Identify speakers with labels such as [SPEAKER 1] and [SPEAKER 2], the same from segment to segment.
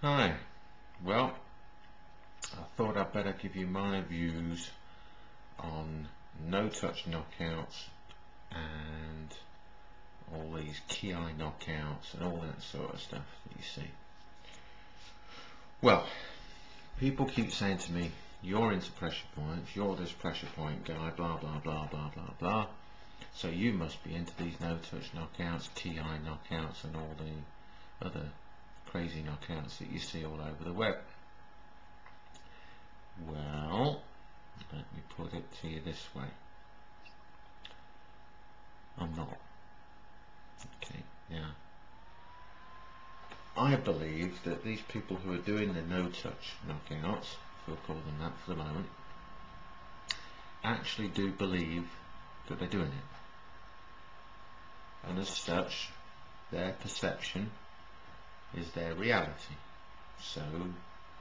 [SPEAKER 1] Hi, well, I thought I'd better give you my views on no-touch knockouts and all these ki knockouts and all that sort of stuff that you see. Well, people keep saying to me, you're into pressure points, you're this pressure point guy, blah blah blah blah blah blah, so you must be into these no-touch knockouts, ki knockouts and all the other crazy knockouts that you see all over the web. Well, let me put it to you this way. I'm not. Okay, now, I believe that these people who are doing the no-touch knockouts, if we'll call them that for the moment, actually do believe that they're doing it. And as such, their perception is their reality. So,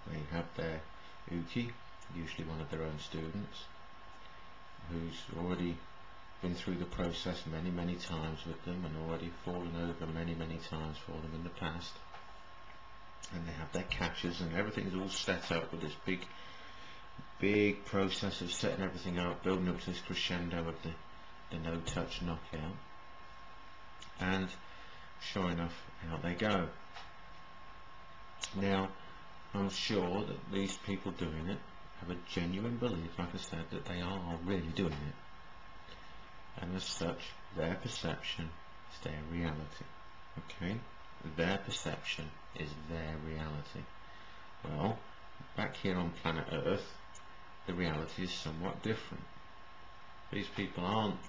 [SPEAKER 1] they have their uki, usually one of their own students, who's already been through the process many times with them and already fallen over many times for them in the past, and they have their catches and everything's all set up with this big process of setting everything up, building up to this crescendo of the no-touch knockout, and sure enough, out they go. Now, I'm sure that these people doing it have a genuine belief, like I said, that they are really doing it. And as such, their perception is their reality. Okay? Their perception is their reality. Well, back here on planet Earth, the reality is somewhat different. These people aren't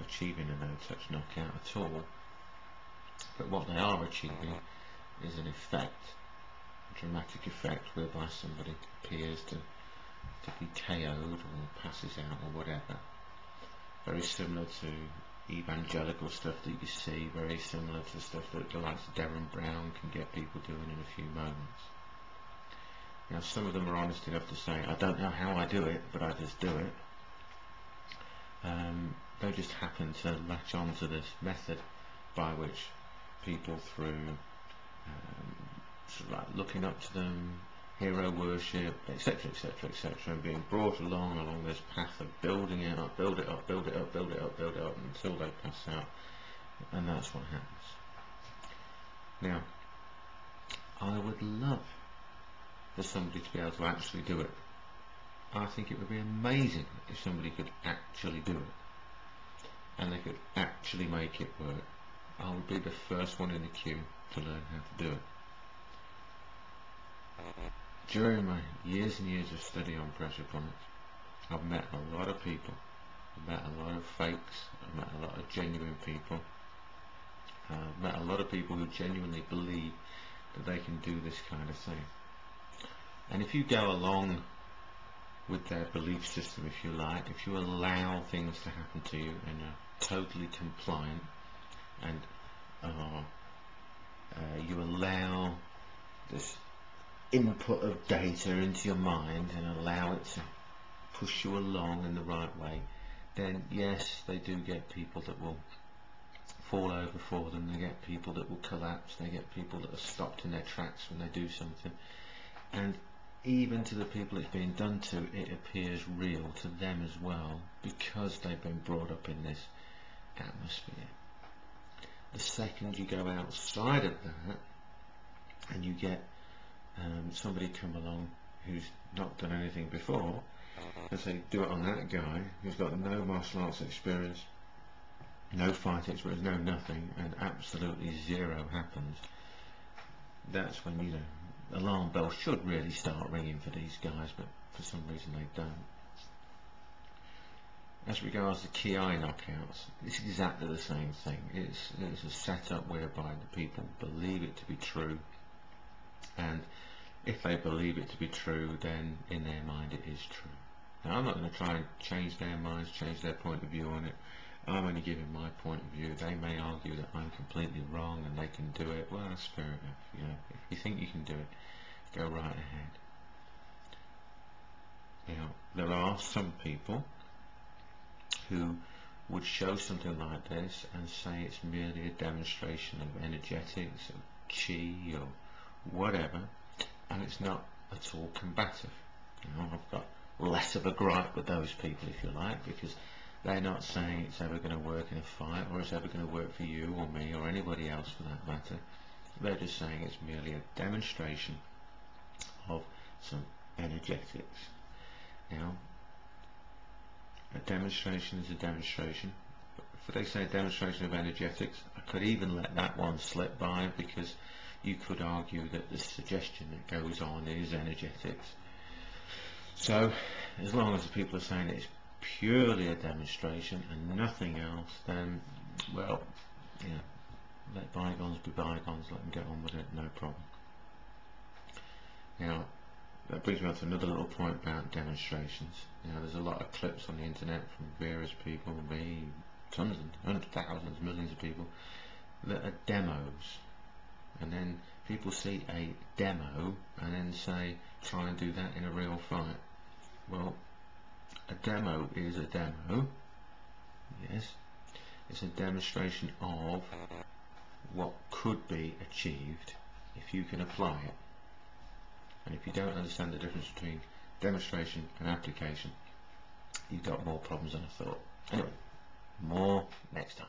[SPEAKER 1] achieving a no-touch knockout at all, but what they are achieving is an effect, a dramatic effect, whereby somebody appears to be KO'd or passes out or whatever. Very similar to evangelical stuff that you see, very similar to stuff that the likes of Darren Brown can get people doing in a few moments. Now, some of them are honest enough to say, I don't know how I do it, but I just do it. They just happen to latch on to this method by which people, through sort of like looking up to them, hero worship, etc, and being brought along this path of building it up, build it up until they pass out, and that's what happens. Now, I would love for somebody to be able to actually do it. I think it would be amazing if somebody could actually do it, and they could actually make it work. I would be the first one in the queue to learn how to do it. During my years and years of study on pressure points, I've met a lot of people. I've met a lot of fakes. I've met a lot of genuine people. I've met a lot of people who genuinely believe that they can do this kind of thing. And if you go along with their belief system, if you like, if you allow things to happen to you and are totally compliant, and you allow this input of data into your mind and allow it to push you along in the right way, then yes, they do get people that will fall over for them, they get people that will collapse, they get people that are stopped in their tracks when they do something, and even to the people it's being done to, it appears real to them as well, because they've been brought up in this atmosphere. The second you go outside of that and you get somebody come along who's not done anything before, and say do it on that guy who's got no martial arts experience, no fight experience, no nothing, and absolutely zero happens, that's when, you know, alarm bells should really start ringing for these guys, but for some reason they don't. As regards to ki knockouts, it's exactly the same thing. It's a setup whereby the people believe it to be true, and if they believe it to be true, then in their mind it is true. Now, I'm not going to try and change their minds, change their point of view on it. I'm only giving my point of view. They may argue that I'm completely wrong and they can do it. Well, that's fair enough. You know, if you think you can do it, go right ahead. Now, there are some people who would show something like this and say it's merely a demonstration of energetics, of chi, or whatever, and it's not at all combative. I've got less of a gripe with those people, if you like, because they're not saying it's ever going to work in a fight, or it's ever going to work for you or me or anybody else for that matter. They're just saying it's merely a demonstration of some energetics. Now, a demonstration is a demonstration. If they say a demonstration of energetics, I could even let that one slip by, because you could argue that the suggestion that goes on is energetics. So, as long as the people are saying it's purely a demonstration and nothing else, then, well, yeah, let bygones be bygones, let them get on with it, no problem. Now, that brings me on to another little point about demonstrations. There's a lot of clips on the internet from various people, me, tons and hundreds, thousands, millions of people, that are demos. And then people see a demo and then say, try and do that in a real fight. Well, a demo is a demo, yes. It's a demonstration of what could be achieved if you can apply it. And if you don't understand the difference between demonstration and application, you've got more problems than I thought. Anyway, more next time.